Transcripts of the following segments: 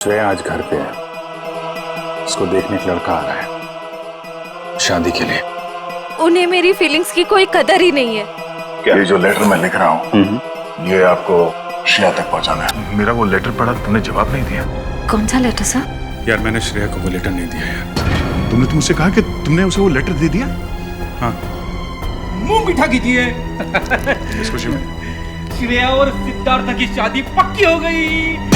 श्रेया आज घर पे है। उसको देखने एक लड़का आ रहा है शादी के लिए। उन्हें मेरी फीलिंग्स की कोई कदर ही नहीं है। क्या? ये जो लेटर मैं लिख रहा हूँ ये आपको श्रेया तक पहुँचाना है। मेरा वो लेटर पढ़ा, तुमने जवाब नहीं दिया। कौन सा लेटर सर? यार मैंने श्रेया को वो लेटर नहीं दिया यार। तुमने तो मुझसे कहा कि तुमने उसे वो लेटर दे दिया। हाँ, मुंह मीठा कीजिए। इस खुशी में श्रेया और सिद्धार्थ की शादी पक्की हो गई।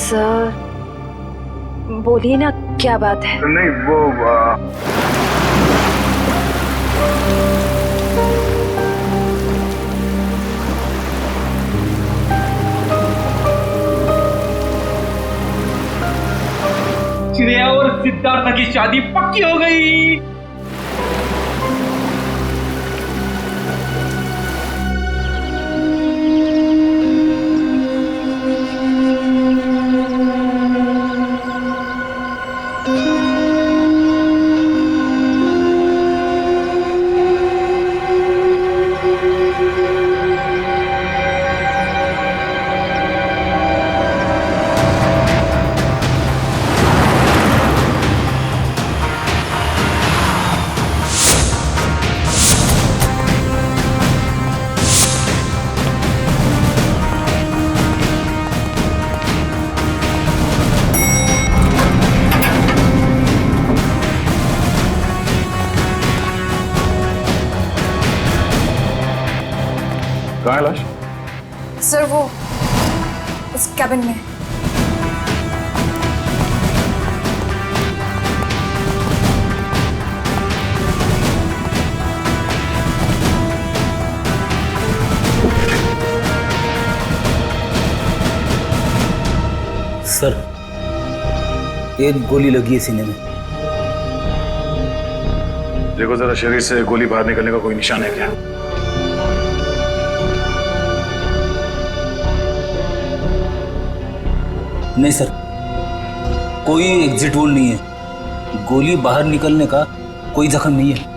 सर बोलिए ना, क्या बात है? नहीं वो श्रेया और सिद्धार्थ की शादी पक्की हो गई। कहाँ है लाश? सर वो उस कैबिन में। सर एक गोली लगी है सीने में। देखो जरा, शरीर से गोली बाहर निकलने का कोई निशान है क्या? नहीं सर, कोई एग्जिट वोल नहीं है। गोली बाहर निकलने का कोई जख्म नहीं है।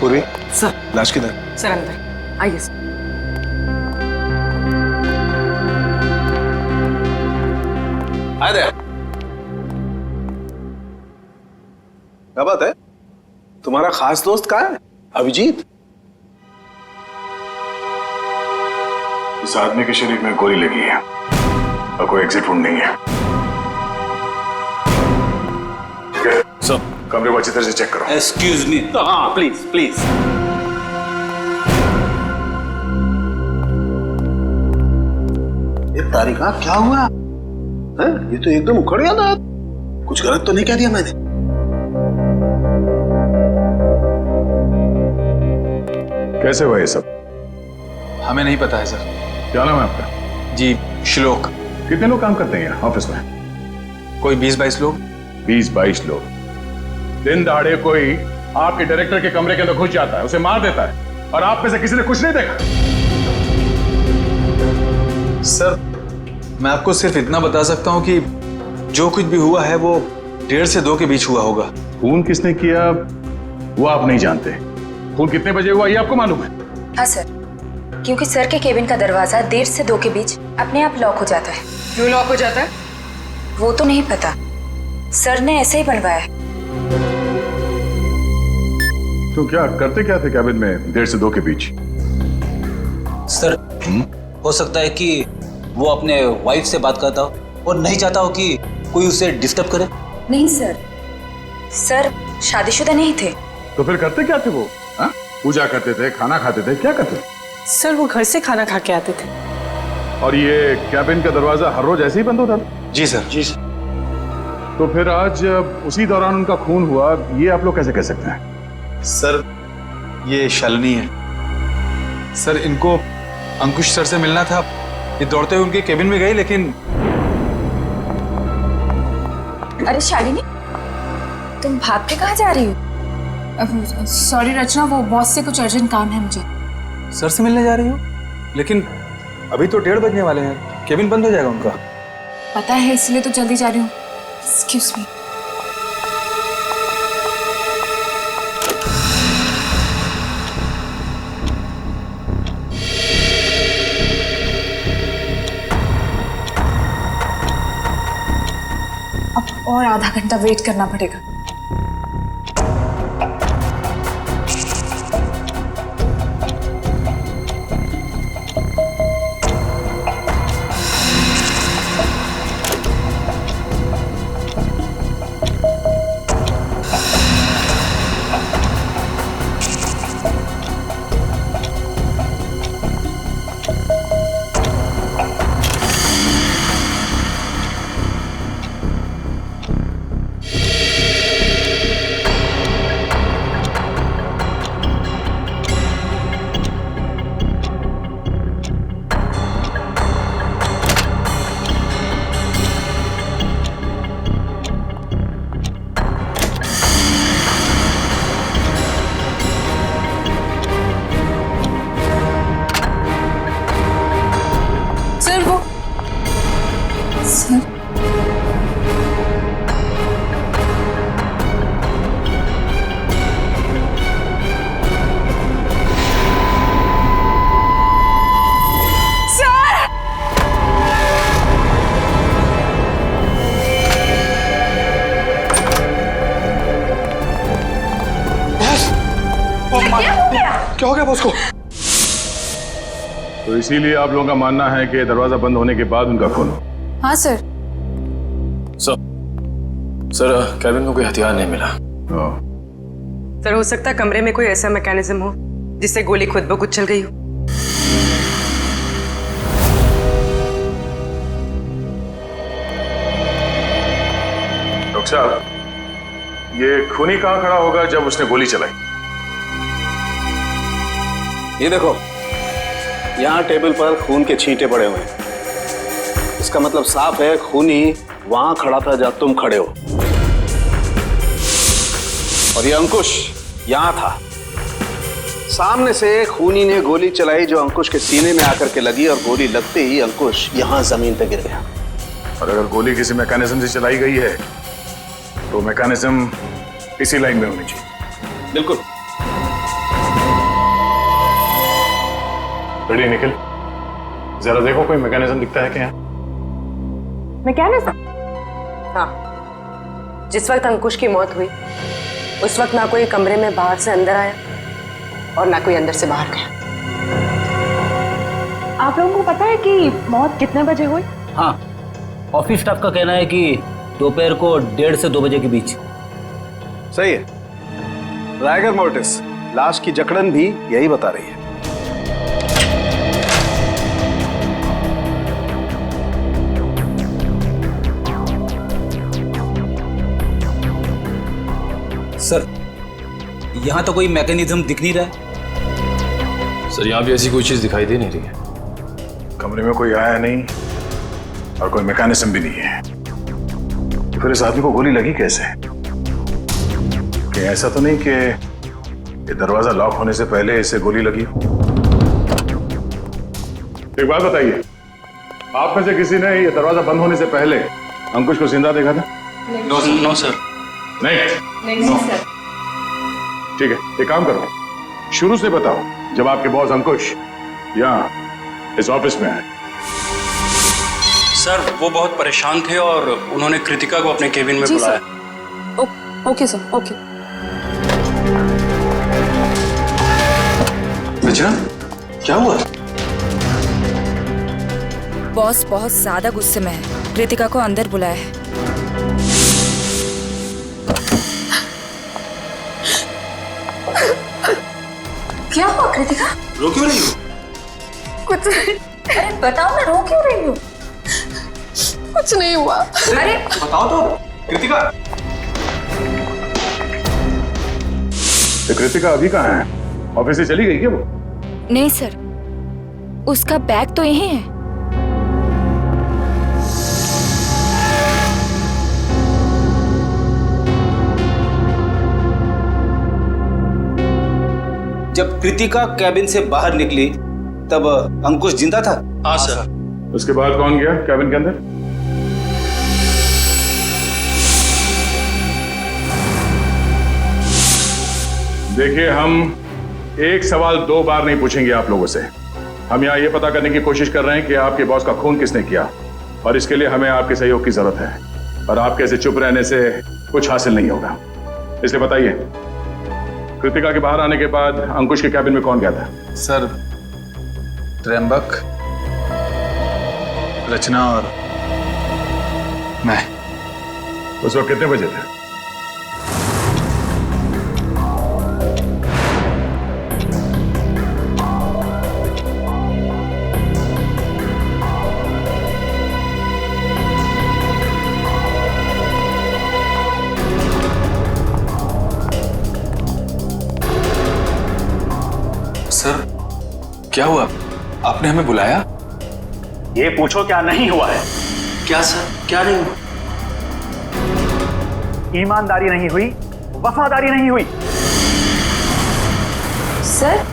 पूरी सर लाश किधर? सर अंदर आइए सर। क्या बात है? तुम्हारा खास दोस्त कहाँ है? अभिजीत? इस आदमी के शरीर में गोली लगी है और कोई एग्जिट वुंड नहीं है। ठीक है, सब कमरे को अच्छी तरह से चेक करो। Excuse me. हाँ प्लीज प्लीज। ये तारिका क्या हुआ है? ये तो एकदम उखड़ गया था। कुछ गलत तो नहीं कह दिया मैंने? कैसे हुआ ये सब? हमें नहीं पता है सर। क्या नाम है आपका? जी श्लोक। कितने लोग काम करते हैं यहाँ ऑफिस में? कोई 20-22 लोग। 20-22 लोग। दिन दहाड़े कोई आपके डायरेक्टर के कमरे के अंदर घुस जाता है, उसे मार देता है, और आप में से किसी ने कुछ नहीं देखा? सर मैं आपको सिर्फ इतना बता सकता हूँ कि जो कुछ भी हुआ है वो 1:30 से 2 के बीच हुआ होगा। खून किसने किया वो आप नहीं जानते। खून कितने बजे हुआ ये आपको मालूम है? हाँ सर, क्योंकि सर के केबिन का दरवाजा 1:30 से 2 के बीच अपने आप लॉक हो जाता है। क्यों लॉक हो जाता है? वो तो नहीं पता, सर ने ऐसे ही बनवाया है। तो क्या करते क्या थे कैबिन में 1:30 से 2 के बीच? सर हो सकता है कि वो अपने वाइफ से बात करता हो और नहीं चाहता हो कि कोई उसे डिस्टर्ब करे। नहीं सर, सर शादीशुदा नहीं थे। तो फिर करते क्या थे वो? हाँ? पूजा करते थे, खाना खाते थे, क्या करते थे? सर वो घर से खाना खा के आते थे। और ये कैबिन का दरवाजा हर रोज ऐसे ही बंद होता था? जी सर। जी सर। तो फिर आज उसी दौरान उनका खून हुआ, ये आप लोग कैसे कह सकते हैं? सर ये शालिनी है। सर इनको अंकुश सर से मिलना था, ये दौड़ते हुए उनके केबिन में गए, लेकिन अरे शालिनी, तुम भाग के कहाँ जा रही हो? सॉरी रचना, वो बॉस से कुछ अर्जेंट काम है मुझे। सर से मिलने जा रही हो? लेकिन अभी तो 1:30 बजने वाले हैं, केबिन बंद हो जाएगा उनका। पता है, इसलिए तो जल्दी जा रही हूँ। Excuse me. अब और आधा घंटा वेट करना पड़ेगा। क्या हो गया बॉस को? तो इसीलिए आप लोगों का मानना है कि दरवाजा बंद होने के बाद उनका खून हो? हाँ सर। सर कैबिन में कोई हथियार नहीं मिला। सर हो सकता है कमरे में कोई ऐसा मैकेनिज्म हो जिससे गोली खुद ब खुद चल गई हो। डॉक्टर साहब, ये खूनी कहाँ खड़ा होगा जब उसने गोली चलाई? ये देखो, यहाँ टेबल पर खून के छींटे पड़े हुए हैं। इसका मतलब साफ है खूनी वहां खड़ा था जहां तुम खड़े हो। और ये अंकुश यहां था। सामने से खूनी ने गोली चलाई जो अंकुश के सीने में आकर के लगी, और गोली लगते ही अंकुश यहां जमीन पे गिर गया। और अगर गोली किसी मैकेनिज्म से चलाई गई है तो मैकेनिज्म इसी लाइन में होनी चाहिए। बिल्कुल। रेडी निखिल, जरा देखो कोई मैकेनिज्म दिखता है क्या? मैकेनिज्म? हाँ, जिस वक्त अंकुश की मौत हुई उस वक्त ना कोई कमरे में बाहर से अंदर आया और ना कोई अंदर से बाहर गया। आप लोगों को पता है कि मौत कितने बजे हुई? हाँ, ऑफिस स्टाफ का कहना है कि दोपहर को 1:30 से 2 बजे के बीच। सही है। राइगर मोर्टिस लाश की जकड़न भी यही बता रही है। सर यहाँ तो कोई मैकेनिज्म दिख नहीं रहा है। सर यहाँ भी ऐसी कोई चीज दिखाई दे नहीं रही है। कमरे में कोई आया नहीं और कोई मैकेनिज्म भी नहीं है, तो फिर इस आदमी को गोली लगी कैसे? कि ऐसा तो नहीं कि ये दरवाजा लॉक होने से पहले इसे गोली लगी हो? एक बात बताइए, आप में से किसी ने ये दरवाजा बंद होने से पहले अंकुश को जिंदा देखा था? No sir. नहीं सर। ठीक है, एक काम करो, शुरू से बताओ जब आपके बॉस अंकुश यहाँ इस ऑफिस में आए। सर वो बहुत परेशान थे और उन्होंने कृतिका को अपने केबिन में बुलाया। Okay sir, okay. रचना, क्या हुआ? बॉस बहुत ज्यादा गुस्से में है, कृतिका को अंदर बुलाया है। क्या हुआ कृतिका? रो क्यों रही हो? कुछ नहीं। अरे बताओ ना, रो क्यों रही हो? कुछ नहीं हुआ। अरे बताओ तो कृतिका। तो कृतिका अभी कहाँ है? ऑफिस से चली गई क्या वो? नहीं सर, उसका बैग तो यहीं है। जब कृतिका कैबिन से बाहर निकली तब अंकुश जिंदा था? हाँ सर। उसके बाद कौन गया कैबिन के अंदर? देखिए, हम एक सवाल 2 बार नहीं पूछेंगे आप लोगों से। हम यहाँ ये पता करने की कोशिश कर रहे हैं कि आपके बॉस का खून किसने किया, और इसके लिए हमें आपके सहयोग की जरूरत है। और आपके ऐसे चुप रहने से कुछ हासिल नहीं होगा। इसलिए बताइए, कृतिका के बाहर आने के बाद अंकुश के कैबिन में कौन गया था? सर, त्र्यंबक, रचना और मैं। उस वक्त कितने बजे थे? सर, क्या हुआ? आपने हमें बुलाया? ये पूछो क्या नहीं हुआ है। क्या सर, क्या नहीं हुआ? ईमानदारी नहीं हुई, वफादारी नहीं हुई। सर,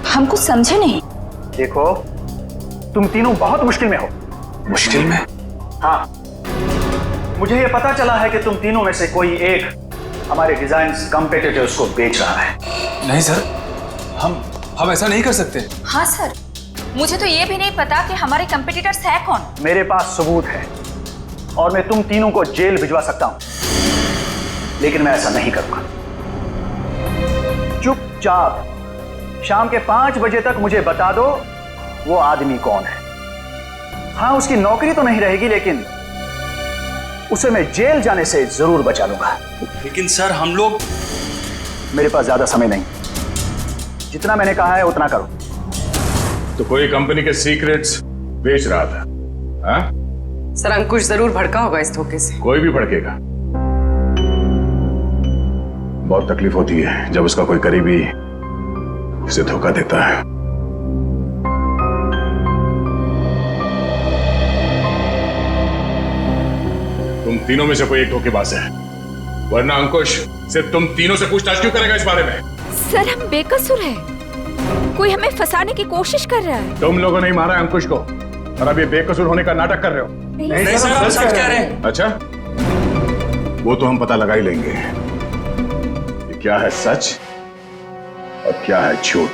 हम कुछ समझे नहीं। देखो, तुम तीनों बहुत मुश्किल में हो। मुश्किल में? हाँ, मुझे ये पता चला है कि तुम तीनों में से कोई एक हमारे डिजाइन कॉम्पिटिटर्स को बेच रहा है। नहीं सर, हम ऐसा नहीं कर सकते। हाँ सर, मुझे तो ये भी नहीं पता कि हमारे कंपटीटर्स है कौन। मेरे पास सबूत है और मैं तुम तीनों को जेल भिजवा सकता हूं, लेकिन मैं ऐसा नहीं करूंगा। चुपचाप शाम के 5 बजे तक मुझे बता दो वो आदमी कौन है। हाँ, उसकी नौकरी तो नहीं रहेगी, लेकिन उसे मैं जेल जाने से जरूर बचा लूंगा। लेकिन सर, हम लोग। मेरे पास ज्यादा समय नहीं, जितना मैंने कहा है उतना करो। तो कोई कंपनी के सीक्रेट्स बेच रहा था? हाँ? सर, अंकुश जरूर भड़का होगा इस धोखे से। कोई भी भड़केगा। बहुत तकलीफ होती है जब उसका कोई करीबी उसे धोखा देता है। तुम तीनों में से कोई एक धोखेबाज है, वरना अंकुश सिर्फ तुम तीनों से पूछताछ क्यों करेगा इस बारे में? सर, हम बेकसूर हैं। कोई हमें फंसाने की कोशिश कर रहा है। तुम लोगों ने ही मारा है अंकुश को, और अब ये बेकसूर होने का नाटक कर रहे हो। नहीं सर, हम सच कह रहे हैं। अच्छा, वो तो हम पता लगा ही लेंगे कि क्या है सच और क्या है झूठ।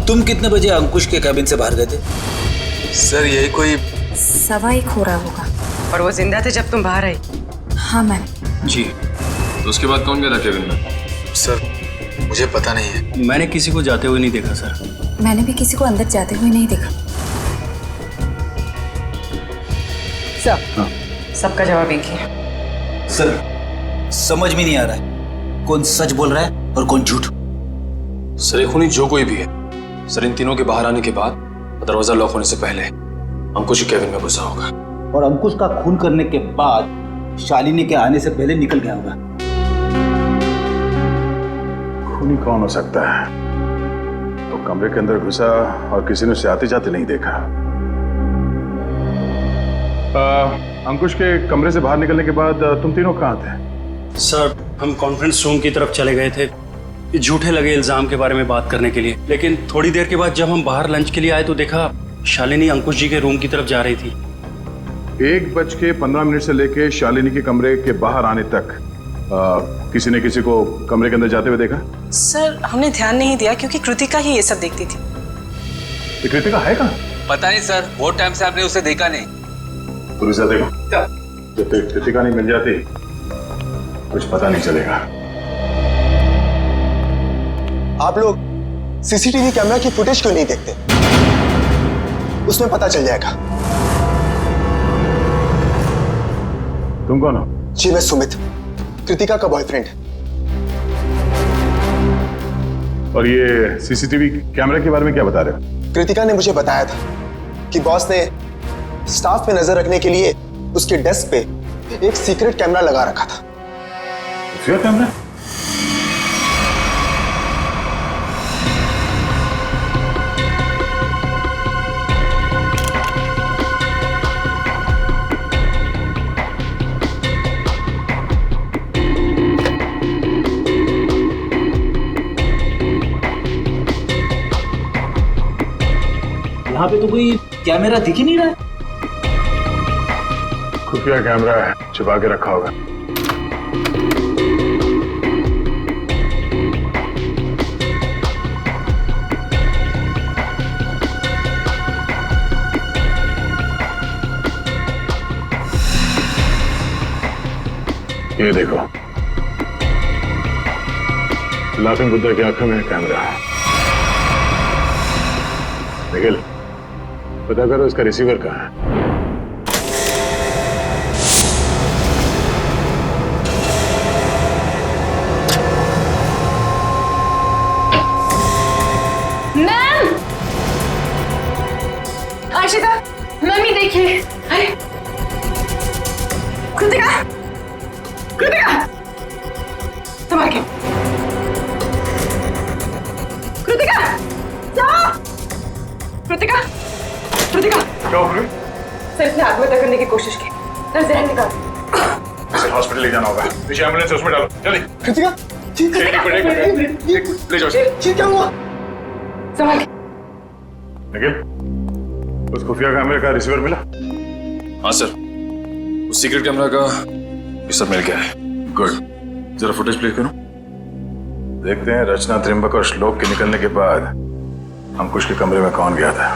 तुम कितने बजे अंकुश के कैबिन से बाहर गए थे? सर, यही कोई 1:15 हो रहा होगा। और वो जिंदा थे जब तुम बाहर आई? हाँ मैम। जी। तो उसके बाद कौन गया था कैबिन में? सर, मुझे पता नहीं है। मैंने किसी को जाते हुए नहीं देखा सर। मैंने भी किसी को अंदर जाते हुए नहीं देखा। सबका जवाब एक ही है। सर, समझ में नहीं आ रहा है कौन सच बोल रहा है और कौन झूठ। सर, ये खूनी जो कोई भी है, सर इन तीनों के बाहर आने के बाद दरवाजा लॉक होने से पहले अंकुश के कैबिन में घुसा होगा। और अंकुश का खून करने के बाद शालिनी के आने से पहले निकल गया होगा। खूनी कौन हो सकता है? तो कमरे के अंदर घुसा और किसी ने उसे आते जाते नहीं देखा। अंकुश के कमरे से बाहर निकलने के बाद तुम तीनों कहाँ थे? सर, हम कॉन्फ्रेंस रूम की तरफ चले गए थे ये झूठे लगे इल्जाम के बारे में बात करने के लिए। लेकिन थोड़ी देर के बाद जब हम बाहर लंच के लिए आए तो देखा शालिनी अंकुश जी के रूम की तरफ जा रही थी। 1:15 से लेके शालिनी के कमरे के बाहर आने तक किसी ने किसी को कमरे के अंदर जाते हुए देखा? सर, हमने ध्यान नहीं दिया क्योंकि कृतिका ही ये सब देखती थी। ये कृतिका है कहाँ? पता नहीं सर, बहुत टाइम से आपने उसे देखा नहीं। पुलिस देखो, जब तक कृतिका नहीं मिल जाती कुछ पता नहीं चलेगा। आप लोग सीसीटीवी कैमरा की फुटेज क्यों नहीं देखते? उसमें पता चल जाएगा। तुम कौन हो? जी मैं सुमित, कृतिका का बॉयफ्रेंड। और ये सीसीटीवी कैमरा के बारे में क्या बता रहे हो? कृतिका ने मुझे बताया था कि बॉस ने स्टाफ पे नजर रखने के लिए उसके डेस्क पे एक सीक्रेट कैमरा लगा रखा था। खुफिया कैमरा? यहाँ पे तो कोई कैमरा दिख ही नहीं रहा है। खुफिया कैमरा है, छुपा के रखा होगा। ये देखो, लाफिंग बुद्धा की आंखों में कैमरा है। निखिल, पता करो इसका रिसीवर कहाँ है। मैम! आशिता, मम्मी देखिए। अरे कृतिका, कृतिका, संभाल के। कृतिका, जाओ। कृतिका, कृतिका। क्या हो गया? सर इसने आत्महत्या करने की कोशिश की। सर जहर निकाल। इसे हॉस्पिटल ले जाना होगा। पीछे एम्बुलेंस है, उसमें डालो जल्दी। कृतिका, एक मिनट ले जाओ। क्या हुआ? संभाल के। निखिल, उस खुफिया कैमरे का रिसीवर मिला? हाँ सर, उस सीक्रेट कैमरा का ये सब मिल गया है। गुड, जरा फुटेज प्ले करो। देखते हैं रचना, त्रिंबक और श्लोक के निकलने के बाद अंकुश के कमरे में कौन गया था।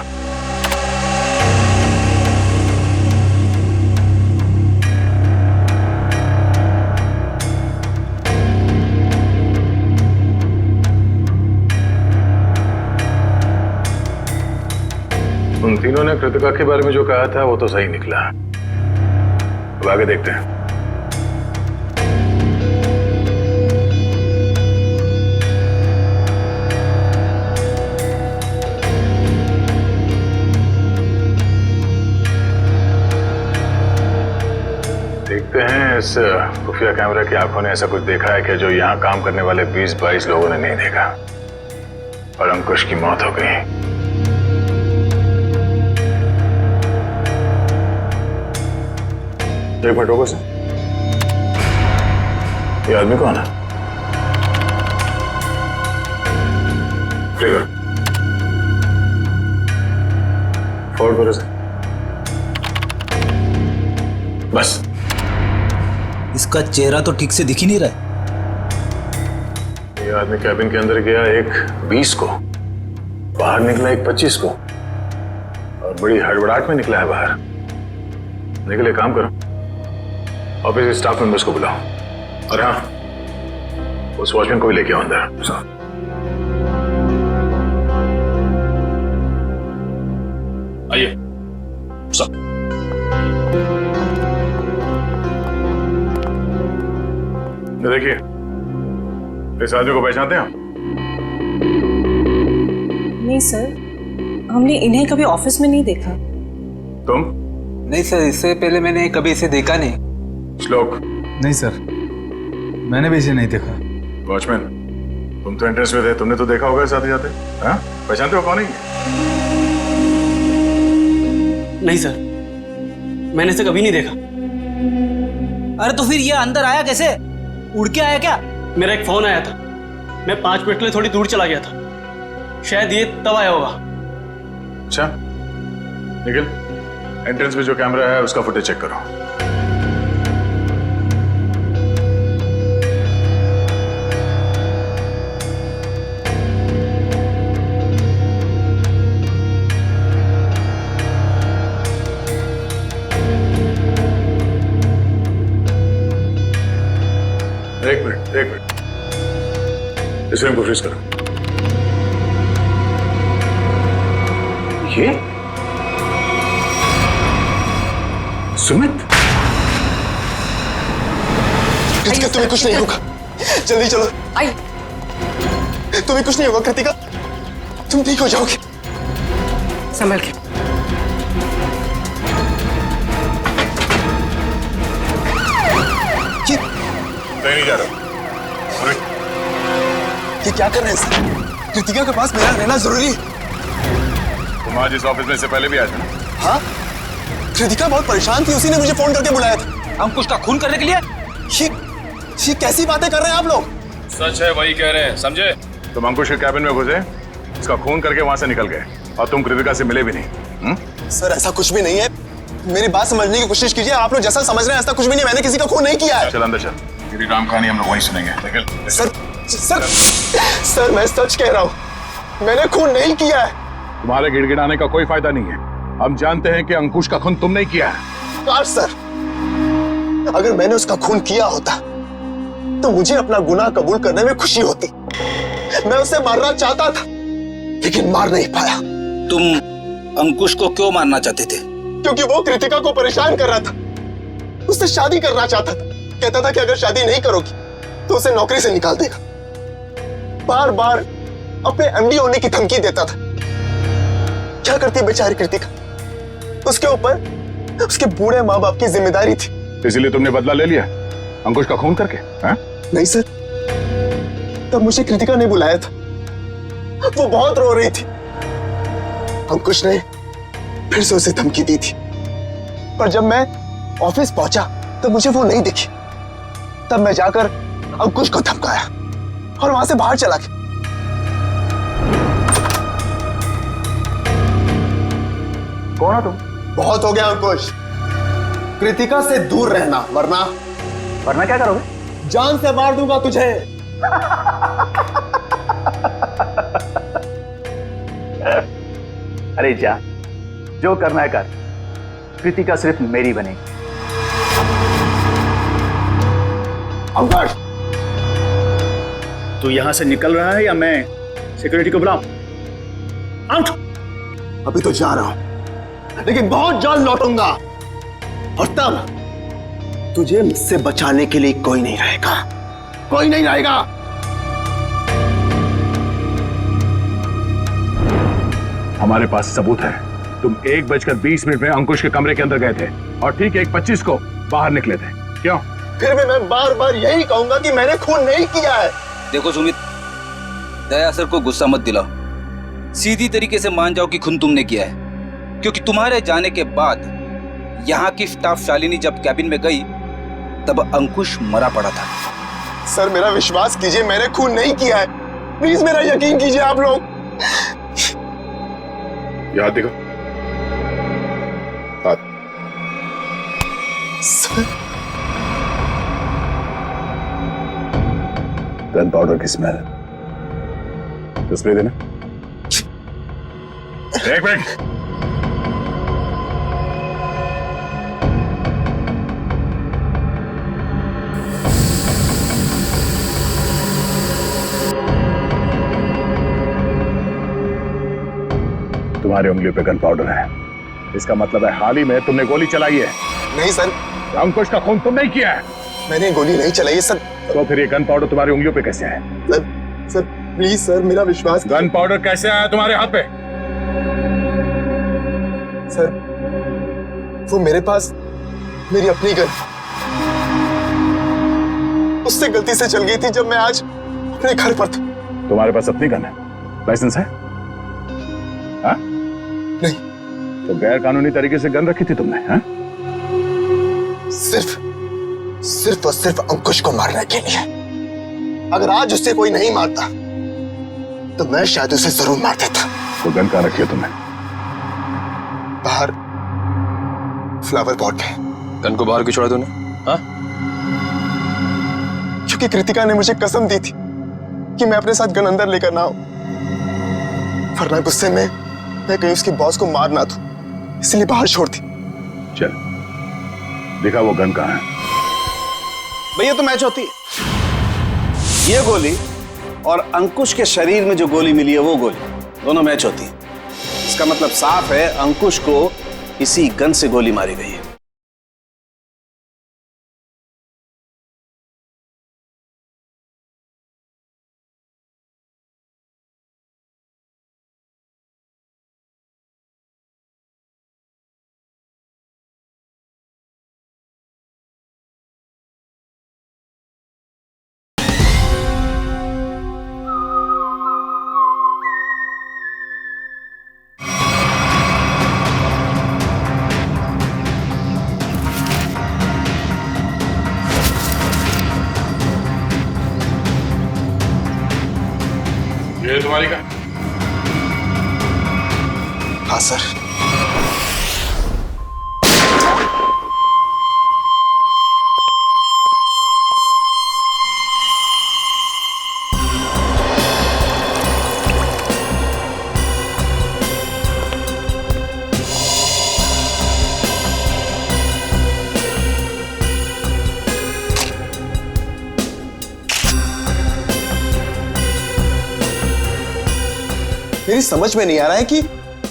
उन तीनों ने कृतिका के बारे में जो कहा था वो तो सही निकला। अब आगे देखते हैं। देखते हैं इस खुफिया कैमरा की आंखों ने ऐसा कुछ देखा है कि जो यहाँ काम करने वाले 20-22 लोगों ने नहीं देखा, और अंकुश की मौत हो गई। एक मिनट रुको सर, ये आदमी कौन है? फॉरवर्ड करो सर। बस इसका चेहरा तो ठीक से दिख ही नहीं रहा है। ये आदमी कैबिन के अंदर गया एक 20 को, बाहर निकला एक 25 को, और बड़ी हड़बड़ाहट में निकला है बाहर। निकले, काम करो, ऑफिस के स्टाफ मेंबर्स को बुलाओ, और हाँ, उस वॉचमैन को भी लेके आओ अंदर। आइए सर। देखिए, इस आदमी को पहचानते हैं आप? नहीं सर, हमने इन्हें कभी ऑफिस में नहीं देखा। तुम? नहीं सर, इससे पहले मैंने कभी इसे देखा नहीं। श्लोक? नहीं सर, मैंने भी इसे नहीं देखा। वॉचमैन, तुम तो एंट्रेंस में थे, तुमने तो देखा होगा साथ ही जाते। हाँ, पहचानते हो कौन है? नहीं सर, मैंने इसे कभी नहीं देखा। अरे तो फिर ये अंदर आया कैसे? उड़ के आया क्या? मेरा एक फोन आया था, मैं 5 मिनट के लिए थोड़ी दूर चला गया था, शायद ये तब आया होगा। अच्छा, निखिल, एंट्रेंस में जो कैमरा है उसका फुटेज चेक करो। एक मिनट, इस फ्रेम को फ्रीज करो। ये सुमित, कृतिका तुम्हें कुछ नहीं होगा, जल्दी चलो। आई, तुम्हें कुछ नहीं होगा कृतिका, तुम ठीक हो जाओगे। संभल के। नहीं जा रहा। ये क्या कर रहे हैं सर? कृतिका के पास मेरा रहना जरूरी है। तुम आज इस ऑफिस में से पहले भी आए थे ना? हाँ, कृतिका बहुत परेशान थी, उसी ने मुझे फोन करके बुलाया था। अंकुश का खून करने के लिए? ये कैसी बातें कर रहे हैं आप लोग? सच है, वही कह रहे हैं, समझे? तुम अंकुश के कैबिन में घुसे, इसका खून करके वहां से निकल गए और तुम कृतिका से मिले भी नहीं। सर ऐसा कुछ भी नहीं है, मेरी बात समझने की कोशिश कीजिए। आप लोग जैसा समझ रहे हैं ऐसा कुछ भी नहीं, मैंने किसी का खून नहीं किया है। चल अंदर चल, तेरी राम कहानी हम लोग वहीं सुनेंगे। सर मैं सच कह रहा हूँ, मैंने खून नहीं किया है। तुम्हारे गिड़गिड़ाने का कोई फायदा नहीं है, हम जानते हैं कि अंकुश का खून तुम नहीं किया है। काश सर, अगर मैंने उसका खून किया होता तो मुझे अपना गुनाह कबूल करने में खुशी होती। मैं उसे मारना चाहता था लेकिन मार नहीं पाया। तुम अंकुश को क्यों मारना चाहते थे? क्योंकि वो कृतिका को परेशान कर रहा था, उससे शादी करना चाहता था। कहता था कि अगर शादी नहीं करोगी तो उसे नौकरी से निकाल देगा। बार बार अपने एमडी होने की धमकी देता था। क्या करती बेचारी कृतिका, उसके ऊपर उसके बूढ़े माँ बाप की जिम्मेदारी थी। इसलिए तुमने बदला ले लिया अंकुश का खून करके? नहीं सर, तब मुझे कृतिका ने बुलाया था, वो बहुत रो रही थी। अंकुश ने फिर से उसे धमकी दी थी, पर जब मैं ऑफिस पहुंचा तब मुझे वो नहीं दिखी। तब मैं जाकर अंकुश को धमकाया और वहां से बाहर चला गया। कौन हो तुम? बहुत हो गया अंकुश, कृतिका से दूर रहना, वरना क्या करोगे? जान से मार दूंगा तुझे। अरे जा, जो करना है कर, कृतिका सिर्फ मेरी बनेगी। अंकुश, तू यहां से निकल रहा है या मैं सिक्योरिटी को बुलाऊं? आउट। अभी तो जा रहा हूं लेकिन बहुत जल्द लौटूंगा और तब तुझे मुझसे बचाने के लिए कोई नहीं रहेगा, कोई नहीं रहेगा। हमारे पास सबूत है, तुम 1:20 में अंकुश के कमरे के अंदर गए थे और ठीक 1:25 को बाहर निकले थे। क्यों? फिर भी मैं बार बार यही कहूंगा कि मैंने खून नहीं किया है। देखो सुमित, दया सर को गुस्सा मत दिलाओ, सीधी तरीके से मान जाओ कि खून तुमने किया है। क्योंकि तुम्हारे जाने के बाद यहाँ की स्टाफ शालिनी जब कैबिन में गई तब अंकुश मरा पड़ा था। सर मेरा विश्वास कीजिए, मैंने खून नहीं किया है, प्लीज मेरा यकीन कीजिए आप लोग। याद देखो। हाथ। सर, गन पाउडर की स्मेल, स्प्रे देना। एक मिनट। तुम्हारी उंगलियों पे गन पाउडर है, इसका मतलब है हाल ही में तुमने गोली चलाई है। नहीं सर, अंकुश का खून तुम नहीं किया है। मैंने गोली नहीं चलाई सर। तो फिर ये गन पाउडर तुम्हारी उंगलियों पे कैसे आया? सर प्लीज सर, मेरा विश्वास। गन पाउडर कैसे आया तुम्हारे हाथ पे? सर वो मेरे पास मेरी अपनी गन, उससे गलती से चल गई थी जब मैं आज अपने घर पर था। तुम्हारे पास अपनी गन है? लाइसेंस है? हाँ? नहीं। तो गैर कानूनी तरीके से गन रखी थी तुमने? हाँ? सिर्फ और सिर्फ अंकुश को मारने के लिए। अगर आज उससे कोई नहीं मारता तो मैं शायद उसे जरूर मार देता। तो गन कहाँ रखी है तुमने? बाहर फ्लावर पॉट में। गन को बाहर क्यों छोड़ा तूने? हाँ? क्योंकि कृतिका ने मुझे कसम दी थी कि मैं अपने साथ गन अंदर लेकर ना आऊं, वरना गुस्से में मैं कहीं उसके बॉस को मार ना दूं, इसलिए बाहर छोड़ दी। चल दिखा वो गन कहाँ है। भैया तो मैच होती है। ये गोली और अंकुश के शरीर में जो गोली मिली है वो गोली दोनों मैच होती है। इसका मतलब साफ है अंकुश को इसी गन से गोली मारी गई है। ये तुम्हारी का? हाँ सर। मेरी समझ में नहीं आ रहा है कि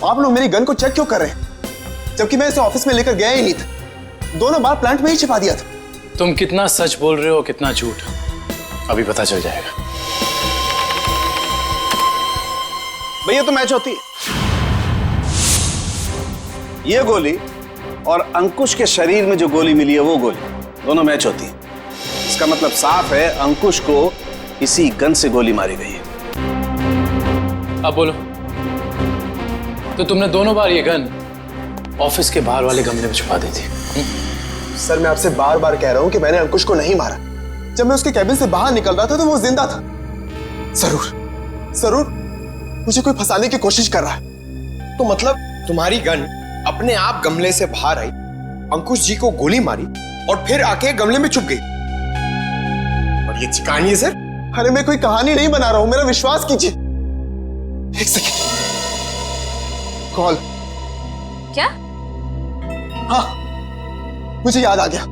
आप लोग मेरी गन को चेक क्यों कर रहे हैं, जबकि मैं इसे ऑफिस में लेकर गया ही नहीं था। दोनों बार प्लांट में ही छिपा दिया था। तुम कितना सच बोल रहे हो कितना झूठ अभी पता चल जाएगा। भैया तो मैच होती है। ये गोली और अंकुश के शरीर में जो गोली मिली है वो गोली दोनों मैच होती है। इसका मतलब साफ है अंकुश को इसी गन से गोली मारी गई है। अब बोलो, तो तुमने दोनों बार ये गन ऑफिस के बाहर वाले गमले में छुपा दी थी? सर मैं आपसे बार बार कह रहा हूं कि मैंने अंकुश को नहीं मारा। जब मैं उसके कैबिन से बाहर निकल रहा था तो वो जिंदा था। जरूर मुझे कोई फंसाने की कोशिश कर रहा है। तो मतलब तुम्हारी गन अपने आप गमले से बाहर आई, अंकुश जी को गोली मारी और फिर आके गमले में छुप गई। और ये कहानी है सर? अरे मैं कोई कहानी नहीं बना रहा हूं, मेरा विश्वास कीजिए। एक सेकेंड, कॉल। क्या? हाँ मुझे याद आ गया।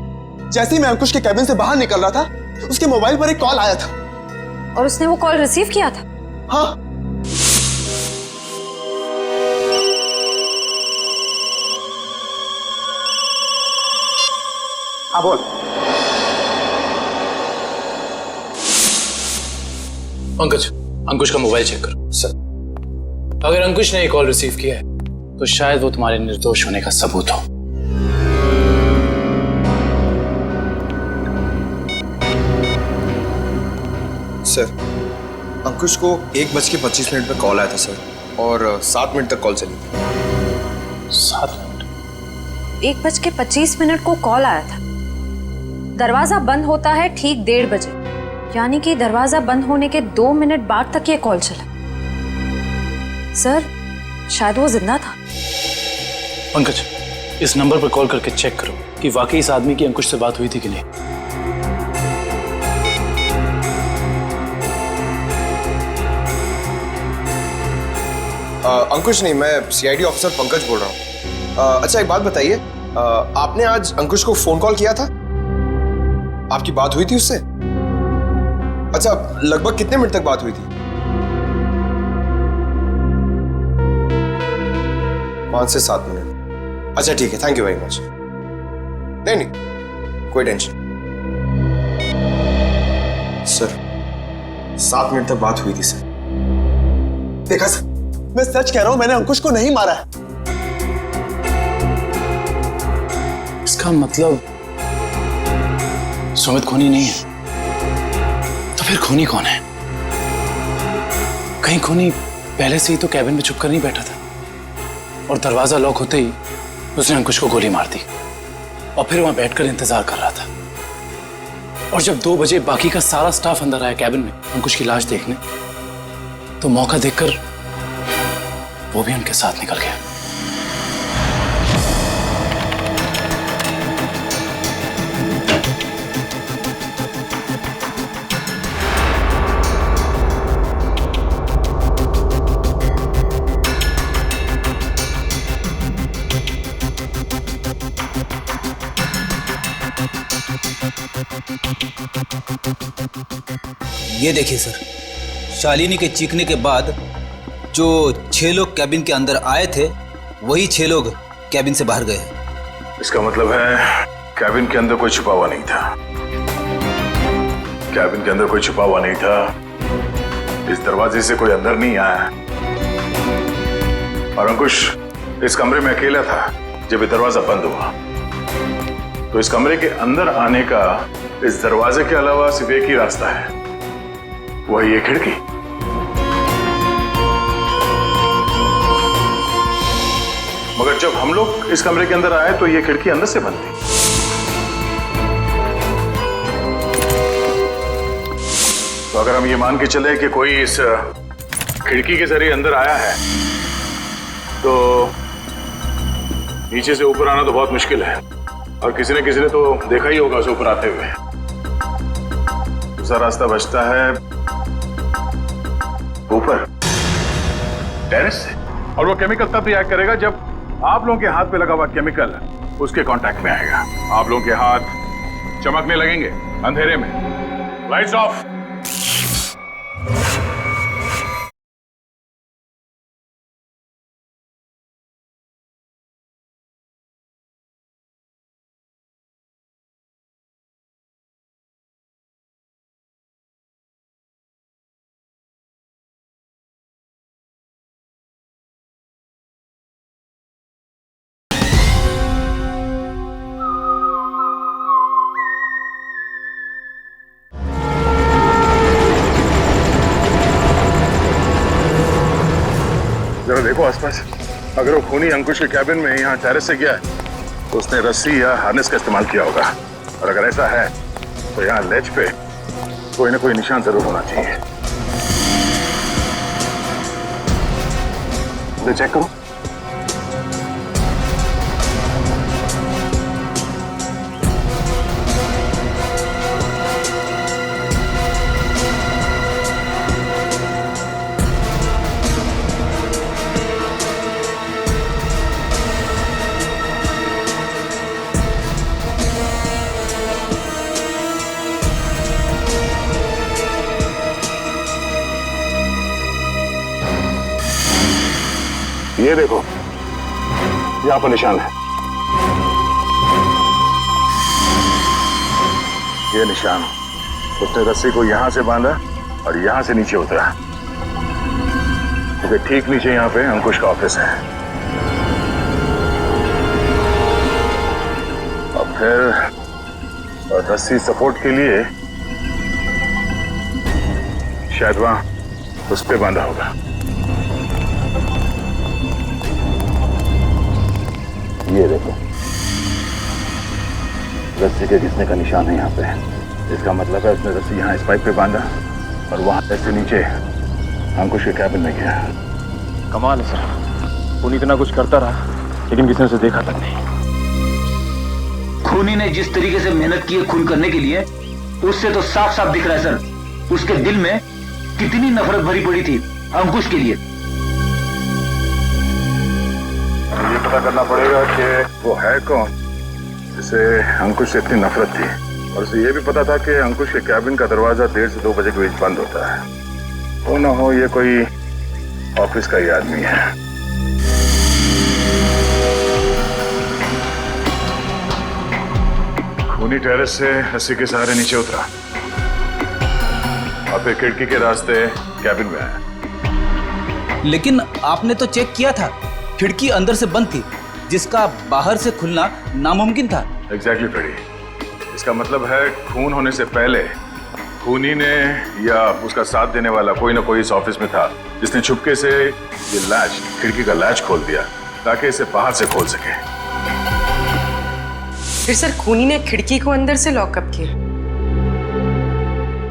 जैसे ही मैं अंकुश के कैबिन से बाहर निकल रहा था उसके मोबाइल पर एक कॉल आया था। और उसने वो कॉल रिसीव किया था? हाँ। हाँ बोल। पंकज, अंकुश का मोबाइल चेक करो। सर। अगर अंकुश ने ये कॉल रिसीव किया है तो शायद वो तुम्हारे निर्दोष होने का सबूत हो। सर, अंकुश को 1:25 पर कॉल आया था सर, और 7 मिनट तक कॉल चली थी। 7 मिनट? 1:25 को कॉल आया था। दरवाजा बंद होता है ठीक 1:30 बजे, यानी कि दरवाजा बंद होने के 2 मिनट बाद तक ये कॉल चला। सर शायद वो जिंदा था। पंकज, इस नंबर पर कॉल करके चेक करो कि वाकई इस आदमी की अंकुश से बात हुई थी कि नहीं। अंकुश नहीं, मैं सीआईडी ऑफिसर पंकज बोल रहा हूँ। अच्छा एक बात बताइए, आपने आज अंकुश को फोन कॉल किया था? आपकी बात हुई थी उससे? अच्छा, लगभग कितने मिनट तक बात हुई थी? 5 से 7 मिनट। अच्छा ठीक है, थैंक यू वेरी मच। नहीं कोई टेंशन। सर 7 मिनट तक बात हुई थी सर। देखा सर, मैं सच कह रहा हूं, मैंने अंकुश को नहीं मारा है। इसका मतलब सुमित खूनी नहीं है। तो फिर खूनी कौन है? कहीं खूनी पहले से ही तो कैबिन में छुपकर नहीं बैठा था और दरवाजा लॉक होते ही उसने अंकुश को गोली मार दी और फिर वहां बैठकर इंतजार कर रहा था। और जब 2 बजे बाकी का सारा स्टाफ अंदर आया कैबिन में अंकुश की लाश देखने, तो मौका देखकर वो भी उनके साथ निकल गया। ये देखिए सर, शालिनी के चीखने के बाद जो 6 लोग कैबिन के अंदर आए थे वही 6 लोग कैबिन से बाहर गए। इसका मतलब है कैबिन के अंदर कोई छुपा हुआ नहीं था। कैबिन के अंदर कोई छुपा हुआ नहीं था। इस दरवाजे से कोई अंदर नहीं आया। और अंकुश इस कमरे में अकेला था जब ये दरवाजा बंद हुआ। तो इस कमरे के अंदर आने का इस दरवाजे के अलावा सिर्फ एक ही रास्ता है, वो है ये खिड़की। मगर जब हम लोग इस कमरे के अंदर आए तो ये खिड़की अंदर से बंद थी। तो अगर हम ये मान के चले कि कोई इस खिड़की के जरिए अंदर आया है तो नीचे से ऊपर आना तो बहुत मुश्किल है, और किसी ने तो देखा ही होगा उसे ऊपर आते हुए। दूसरा रास्ता बचता है ऊपर टेरेस से, और वो केमिकल तब रिएक्ट करेगा जब आप लोगों के हाथ पे लगा हुआ केमिकल उसके कांटेक्ट में आएगा। आप लोगों के हाथ चमकने लगेंगे अंधेरे में। Lights off. जरा देखो आसपास। अगर वो खूनी अंकुश के कैबिन में यहाँ टेरेस से गया है तो उसने रस्सी या हार्नेस का इस्तेमाल किया होगा, और अगर ऐसा है तो यहाँ लेज पे कोई ना कोई निशान जरूर होना चाहिए। तो चेक करो। ये देखो, यहाँ पर निशान है। ये निशान, उसने रस्सी को यहाँ से बांधा और यहाँ से नीचे उतरा, क्योंकि ठीक नीचे यहाँ पे अंकुश का ऑफिस है। और फिर रस्सी सपोर्ट के लिए शायद वहां उस पे बांधा होगा। ये देखो, रस्सी के घिसने का निशान है यहाँ पे। इसका मतलब है उसने रस्सी यहाँ इस पाइप पे बांधा और वहां ऐसे नीचे अंकुश के कैबिन में गया। कमाल है सर, खूनी इतना कुछ करता रहा लेकिन किसी ने उसे देखा तक नहीं। खूनी ने जिस तरीके से मेहनत की है खून करने के लिए, उससे तो साफ साफ दिख रहा है सर उसके दिल में कितनी नफरत भरी पड़ी थी अंकुश के लिए। ये पता करना पड़ेगा कि वो है कौन जिसे अंकुश से इतनी नफरत थी, और उसे ये भी पता था कि अंकुश के कैबिन का दरवाजा 1:30 से 2 बजे के बीच बंद होता है। वो ना हो ये कोई ऑफिस का ही आदमी है। खूनी टेरेस से रस्सी के सहारे नीचे उतरा और फिर खिड़की के रास्ते कैबिन में आया। लेकिन आपने तो चेक किया था, खिड़की अंदर से बंद थी जिसका बाहर से खुलना नामुमकिन था। Exactly Freddy. इसका मतलब है खून होने से पहले खूनी ने या उसका साथ देने वाला कोई ना कोई इस ऑफिस में था जिसने छुपके से ये लैच, खिड़की का लैच खोल दिया ताकि इसे बाहर से खोल सके। फिर सर खूनी ने खिड़की को अंदर से लॉकअप किया।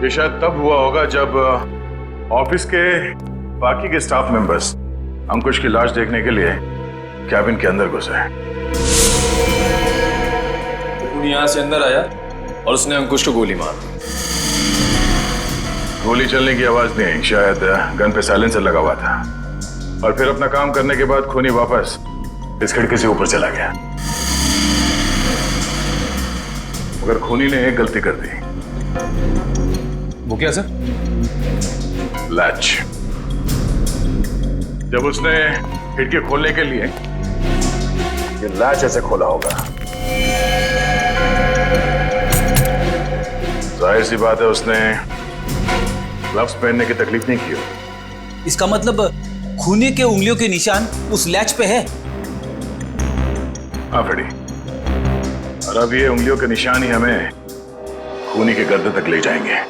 ये शायद तब हुआ होगा जब ऑफिस के बाकी के स्टाफ मेंबर्स अंकुश की लाश देखने के लिए कैबिन के अंदर घुसे। खूनी यहाँ से अंदर आया और उसने अंकुश को गोली मार दी। गोली चलने की आवाज नहीं, शायद गन पे साइलेंसर लगा हुआ था। और फिर अपना काम करने के बाद खूनी वापस इस खिड़की से ऊपर चला गया। मगर खूनी ने एक गलती कर दी। वो क्या सर? लैच। जब उसने खिड़की खोलने के लिए ये लैच ऐसे खोला होगा, जाहिर सी बात है उसने ग्लव्स पहनने की तकलीफ नहीं की होगी। इसका मतलब खूनी के उंगलियों के निशान उस लैच पे है। हाँ फ्रेडी, और अब ये उंगलियों के निशान ही हमें खूनी के गर्दन तक ले जाएंगे।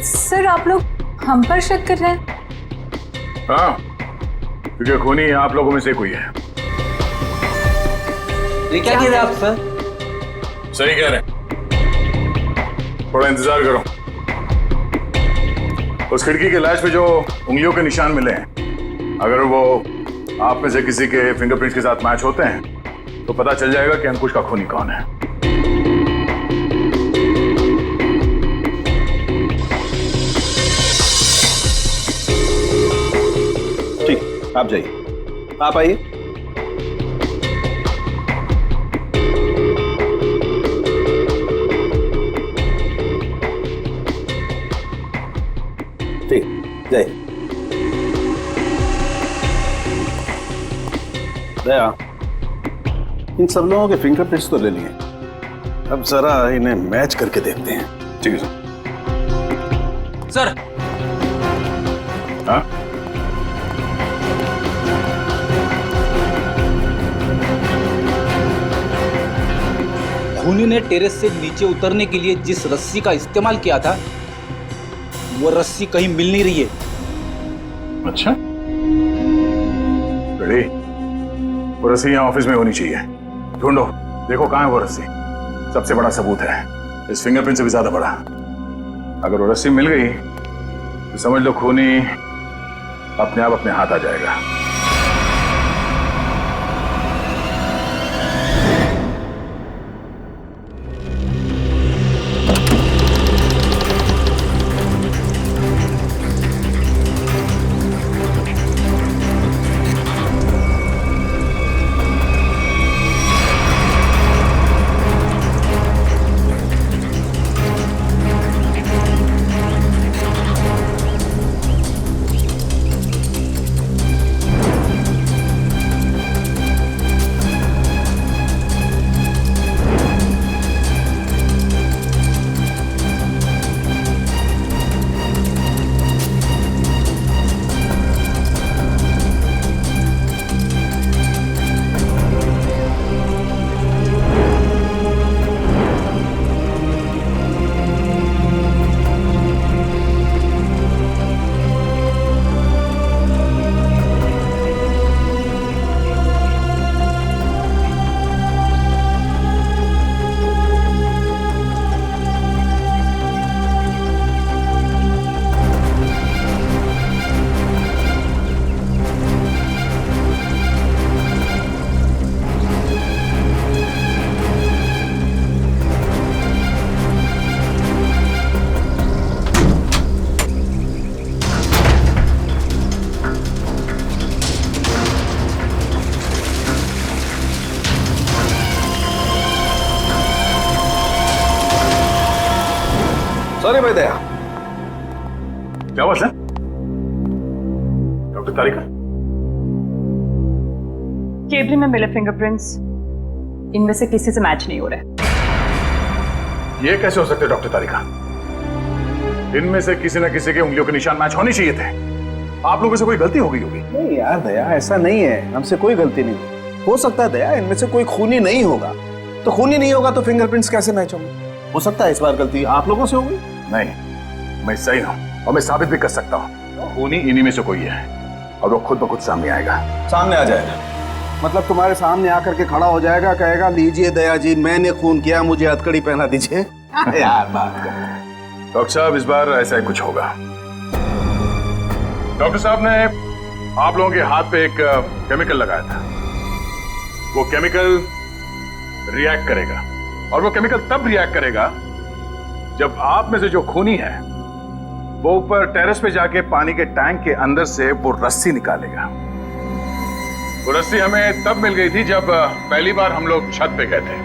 सर आप लोग हम पर शक कर रहे हैं? हाँ, क्योंकि खूनी आप लोगों में से कोई है। ये क्या कह रहे हैं आप सर? सही कह रहे हैं, थोड़ा इंतजार करो। उस खिड़की के लैच पे जो उंगलियों के निशान मिले हैं, अगर वो आप में से किसी के फिंगरप्रिंट्स के साथ मैच होते हैं तो पता चल जाएगा कि अंकुश का खूनी कौन है। ठीक, आप जाइए, आप आइए। ठीक, जाइए। दया, इन सब लोगों के फिंगरप्रिंट्स तो ले लिए, अब जरा इन्हें मैच करके देखते हैं। ठीक है सर। हाँ? खूनी ने टेरेस से नीचे उतरने के लिए जिस रस्सी का इस्तेमाल किया था वो रस्सी कहीं मिल नहीं रही है। अच्छा, रेडी, वो रस्सी यहाँ ऑफिस में होनी चाहिए। ढूंढो, देखो कहाँ है वो रस्सी। सबसे बड़ा सबूत है, इस फिंगरप्रिंट से भी ज्यादा बड़ा। अगर वो रस्सी मिल गई तो समझ लो खूनी अपने आप अपने हाथ आ जाएगा। सॉरी भाई दया। क्या बात है डॉक्टर तारिका? केबिन में मिले फिंगरप्रिंट्स इनमें से किसी से मैच नहीं हो रहे। ये कैसे हो सकते डॉक्टर तारिका? इनमें से किसी न किसी के उंगलियों के निशान मैच होने चाहिए थे। आप लोगों से कोई गलती हो गई होगी। नहीं यार दया, ऐसा नहीं है, हमसे कोई गलती नहीं। हो सकता है दया इनमें से कोई खूनी नहीं होगा, तो खूनी नहीं होगा तो फिंगरप्रिंट्स कैसे मैच होंगे? हो सकता है इस बार गलती आप लोगों से होगी। नहीं, मैं सही हूं और मैं साबित भी कर सकता हूं। खूनी इन्हीं में से कोई है और वो खुद ब खुद सामने आएगा। सामने आ जाएगा मतलब तुम्हारे सामने आकर के खड़ा हो जाएगा, कहेगा लीजिए दया जी मैंने खून किया, मुझे हथकड़ी पहना दीजिए। यार बात कर। डॉक्टर साहब इस बार ऐसा ही कुछ होगा। डॉक्टर साहब ने आप लोगों के हाथ पे एक केमिकल लगाया था। वो केमिकल रिएक्ट करेगा और वो केमिकल तब रिएक्ट करेगा जब आप में से जो खूनी है वो ऊपर टेरेस पे जाके पानी के टैंक के अंदर से वो रस्सी निकालेगा। वो रस्सी हमें तब मिल गई थी जब पहली बार हम लोग छत पे गए थे।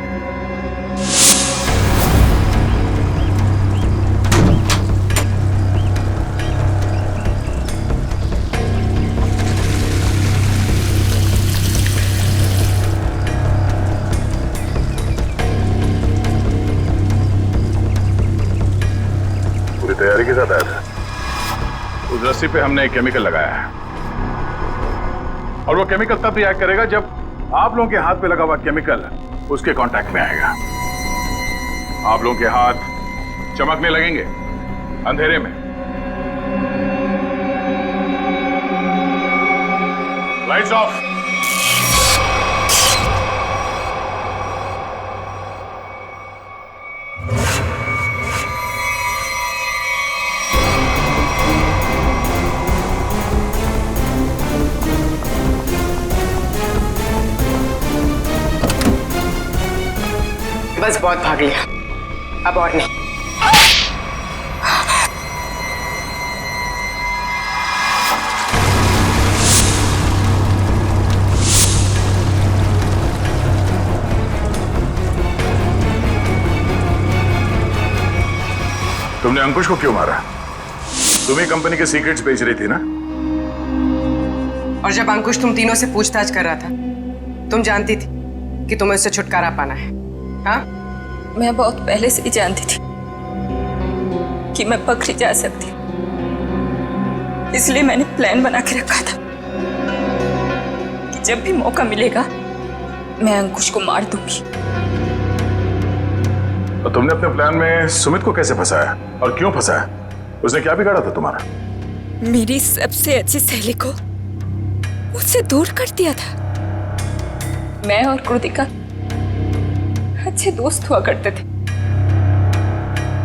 पूरी तैयारी के साथ आया था। उस रस्सी पे हमने एक केमिकल लगाया है और वो केमिकल तब रिएक्ट करेगा जब आप लोगों के हाथ पे लगा हुआ केमिकल उसके कांटेक्ट में आएगा। आप लोगों के हाथ चमकने लगेंगे अंधेरे में। Lights off. बस बहुत भाग लिया, अब और नहीं। तुमने अंकुश को क्यों मारा? तुम ही कंपनी के सीक्रेट्स बेच रही थी ना? और जब अंकुश तुम तीनों से पूछताछ कर रहा था, तुम जानती थी कि तुम्हें उससे छुटकारा पाना है। हाँ? मैं बहुत पहले से ही जानती थी कि मैं पकड़ी जा सकती, इसलिए मैंने प्लान बना के रखा था कि जब भी मौका मिलेगा मैं अंकुश को मार दूंगी। और तुमने अपने प्लान में सुमित को कैसे फंसाया और क्यों फंसाया? उसने क्या बिगाड़ा था तुम्हारा? मेरी सबसे अच्छी सहेली को मुझसे दूर कर दिया था। मैं और कृतिका अच्छे दोस्त हुआ करते थे,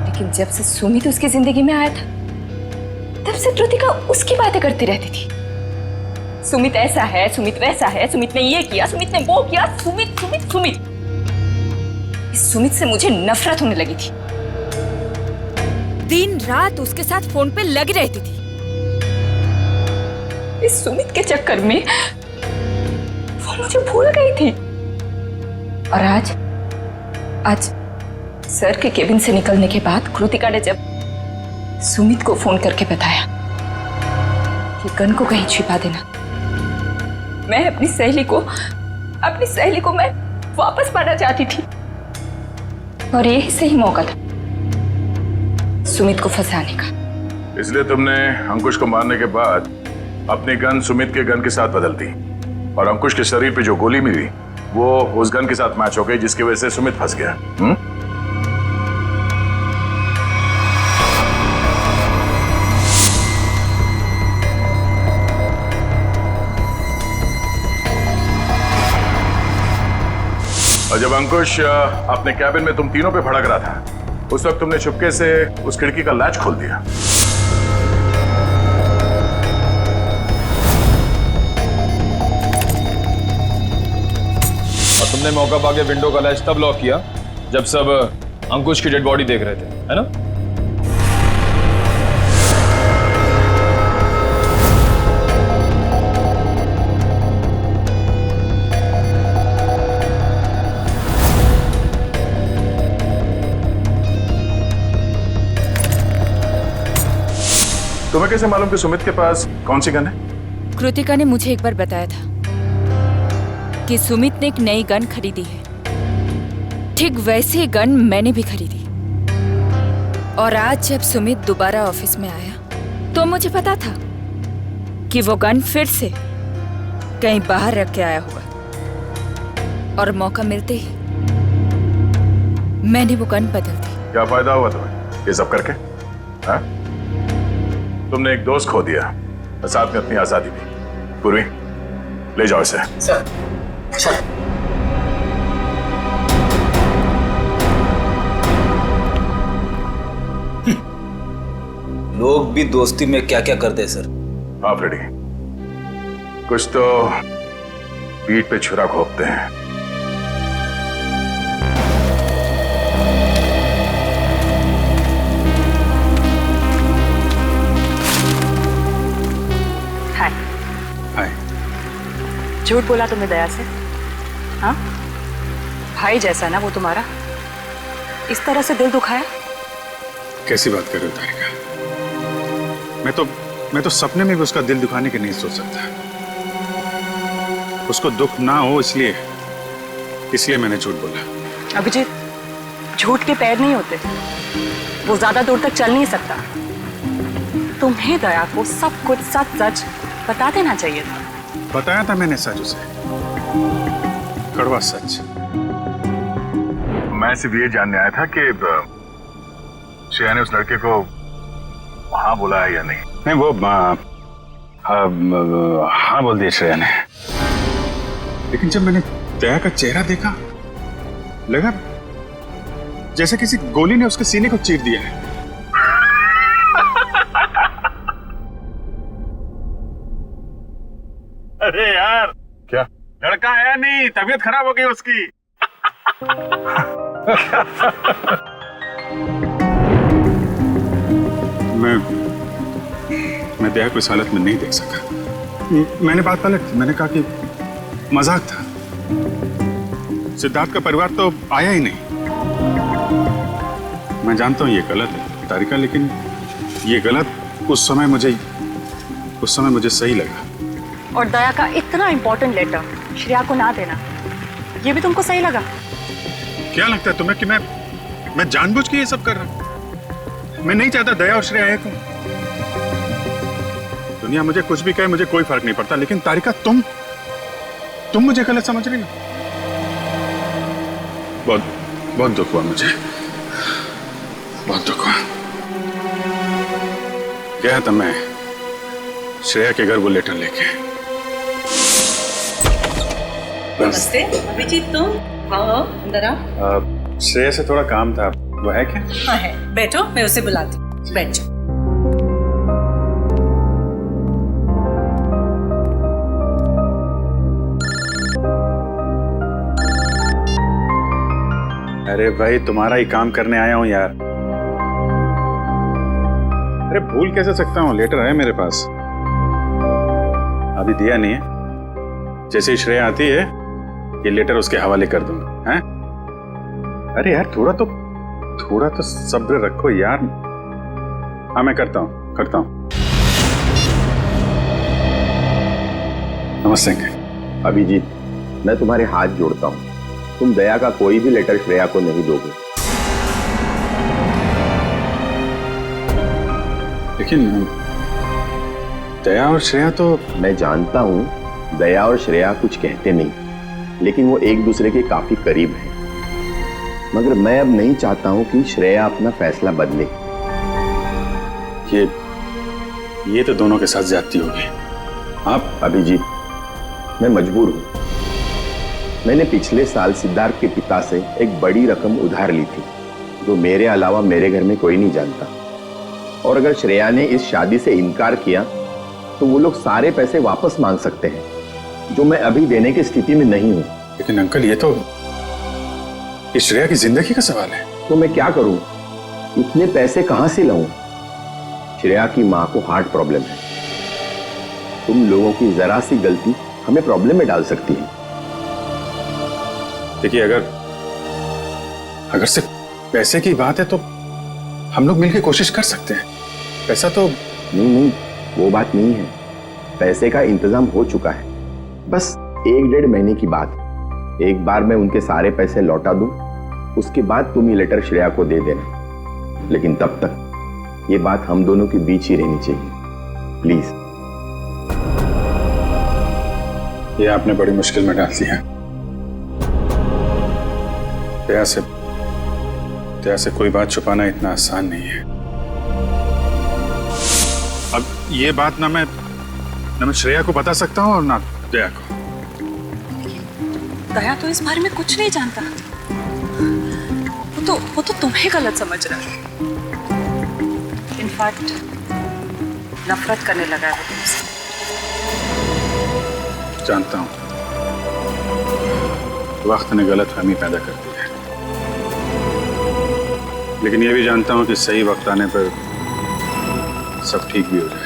लेकिन जब से सुमित उसकी जिंदगी में आया था तब से कृतिका उसकी बातें करती रहती थी। सुमित ऐसा है, सुमित वैसा है, सुमित ने ये किया, सुमित ने वो किया, सुमित सुमित सुमित। इस सुमित से मुझे नफरत होने लगी थी। दिन रात उसके साथ फोन पे लगी रहती थी। इस सुमित के चक्कर में वो मुझे भूल गई थी। और आज सर के केबिन से निकलने के बाद कृतिका ने जब सुमित को फोन करके बताया कि गन को कहीं छिपा देना, मैं अपनी सहेली को मैं वापस पाना चाहती थी। और यही सही मौका था सुमित को फंसाने का। इसलिए तुमने अंकुश को मारने के बाद अपनी गन सुमित के गन के साथ बदल दी और अंकुश के शरीर पे जो गोली मिली वो उस गन के साथ मैच हो गई, जिसकी वजह से सुमित फंस गया। और जब अंकुश अपने कैबिन में तुम तीनों पे भड़क रहा था, उस वक्त तुमने चुपके से उस खिड़की का लैच खोल दिया। और तुमने मौका पाके विंडो का लैच तब लॉक किया जब सब अंकुश की डेड बॉडी देख रहे थे, है ना? तुम्हें कैसे मालूम कि सुमित के पास कौन सी गन है? कृतिका ने मुझे एक बार बताया था कि सुमित ने एक नई गन खरीदी है। ठीक वैसी गन मैंने भी खरीदी। और आज जब सुमित दोबारा ऑफिस में आया तो मुझे पता था कि वो गन फिर से कहीं बाहर रख के आया होगा। और मौका मिलते ही मैंने वो गन बदल दी। क्या फायदा हुआ तुम्हें ये सब करके? हाँ? तुमने एक दोस्त खो दिया और साथ में अपनी आजादी भी। पूर्वी, ले जाओ इसे। Sir, sir. लोग भी दोस्ती में क्या क्या करते हैं सर। हाँ फ्रेडी, कुछ तो पीठ पे छुरा घोंपते हैं। झूठ बोला तुमने दया से? हाँ, भाई जैसा ना वो तुम्हारा, इस तरह से दिल दुखाया? कैसी बात कर रहे हो तारिका? मैं तो सपने में भी उसका दिल दुखाने की नहीं सोच सकता। उसको दुख ना हो इसलिए मैंने झूठ बोला। अभिजीत, झूठ के पैर नहीं होते, वो ज्यादा दूर तक चल नहीं सकता। तुम्हें दया को सब कुछ सच सच बता देना चाहिए था। बताया था मैंने सच उसे, कड़वा सच। मैं सिर्फ ये जानने आया था कि श्रेया ने उस लड़के को हाँ बोला है या नहीं। नहीं, वो हाँ बोल दिया श्रेया ने। लेकिन जब मैंने दया का चेहरा देखा, लगा जैसे किसी गोली ने उसके सीने को चीर दिया है। अरे यार, क्या लड़का आया नहीं, तबीयत खराब हो गई उसकी। मैं दया को इस हालत में नहीं देख सका। मैंने बात पलट दी, मैंने कहा कि मजाक था। सिद्धार्थ का परिवार तो आया ही नहीं। मैं जानता हूं ये गलत है तारिका, लेकिन ये गलत उस समय मुझे सही लगा। और दया का इतना इंपॉर्टेंट लेटर श्रेया को ना देना, ये भी तुमको सही लगा? क्या लगता है तुम्हें कि मैं जानबूझ के ये सब कर रहा हूं? मैं नहीं चाहता दया और श्रेया एक हो। दुनिया मुझे कुछ भी कहे, मुझे कोई फर्क नहीं पड़ता, लेकिन तारिका तुम मुझे गलत समझ रही हो। बहुत दुख हुआ मुझे, बहुत दुख हुआ। गया था मैं श्रेया के घर वो लेटर लेके। नमस्ते अभिजीत, तुम आओ अंदर आओ। श्रेया से थोड़ा काम था, वो है क्या? हाँ है, बैठो, मैं उसे बुलाती हूँ, बैठ जाओ। अरे भाई, तुम्हारा ही काम करने आया हूं यार। अरे भूल कैसे सकता हूँ, लेटर है मेरे पास, अभी दिया नहीं है। जैसे ही श्रेया आती है ये लेटर उसके हवाले कर दूंगा। हैं? अरे यार, थोड़ा तो सब्र रखो यार। हाँ, मैं करता हूँ। नमस्ते अंकल। अभिजीत, मैं तुम्हारे हाथ जोड़ता हूँ, तुम दया का कोई भी लेटर श्रेया को नहीं दोगे। लेकिन दया और श्रेया तो... मैं जानता हूँ दया और श्रेया कुछ कहते नहीं, लेकिन वो एक दूसरे के काफी करीब हैं। मगर मैं अब नहीं चाहता हूँ कि श्रेया अपना फैसला बदले। ये तो दोनों के साथ ज्यादती होगी। आप... अभिजीत, मैं मजबूर हूँ। मैंने पिछले साल सिद्धार्थ के पिता से एक बड़ी रकम उधार ली थी, जो मेरे अलावा मेरे घर में कोई नहीं जानता। और अगर श्रेया ने इस शादी से इनकार किया तो वो लोग सारे पैसे वापस मांग सकते हैं, जो मैं अभी देने की स्थिति में नहीं हूँ। लेकिन अंकल, ये तो इस श्रेया की जिंदगी का सवाल है। तो मैं क्या करूं? इतने पैसे कहां से लाऊं? श्रेया की मां को हार्ट प्रॉब्लम है। तुम लोगों की जरा सी गलती हमें प्रॉब्लम में डाल सकती है। देखिए, अगर सिर्फ पैसे की बात है तो हम लोग मिलकर कोशिश कर सकते हैं। पैसा तो... नहीं, वो बात नहीं है। पैसे का इंतजाम हो चुका है, बस 1-1.5 महीने की बात। एक बार मैं उनके सारे पैसे लौटा दूं, उसके बाद तुम ये लेटर श्रेया को दे देना। लेकिन तब तक ये बात हम दोनों के बीच ही रहनी चाहिए, प्लीज। ये आपने बड़ी मुश्किल में डाल दिया। दया से कोई बात छुपाना इतना आसान नहीं है। अब ये बात ना मैं श्रेया को बता सकता हूँ और ना दया को। दया तो इस बारे में कुछ नहीं जानता। वो तो तुम्हें गलत समझ रहा है। इनफैक्ट नफरत करने लगा है तुमसे। जानता हूँ, वक्त ने गलतफहमी पैदा कर दी है, लेकिन ये भी जानता हूँ कि सही वक्त आने पर सब ठीक भी हो जाए।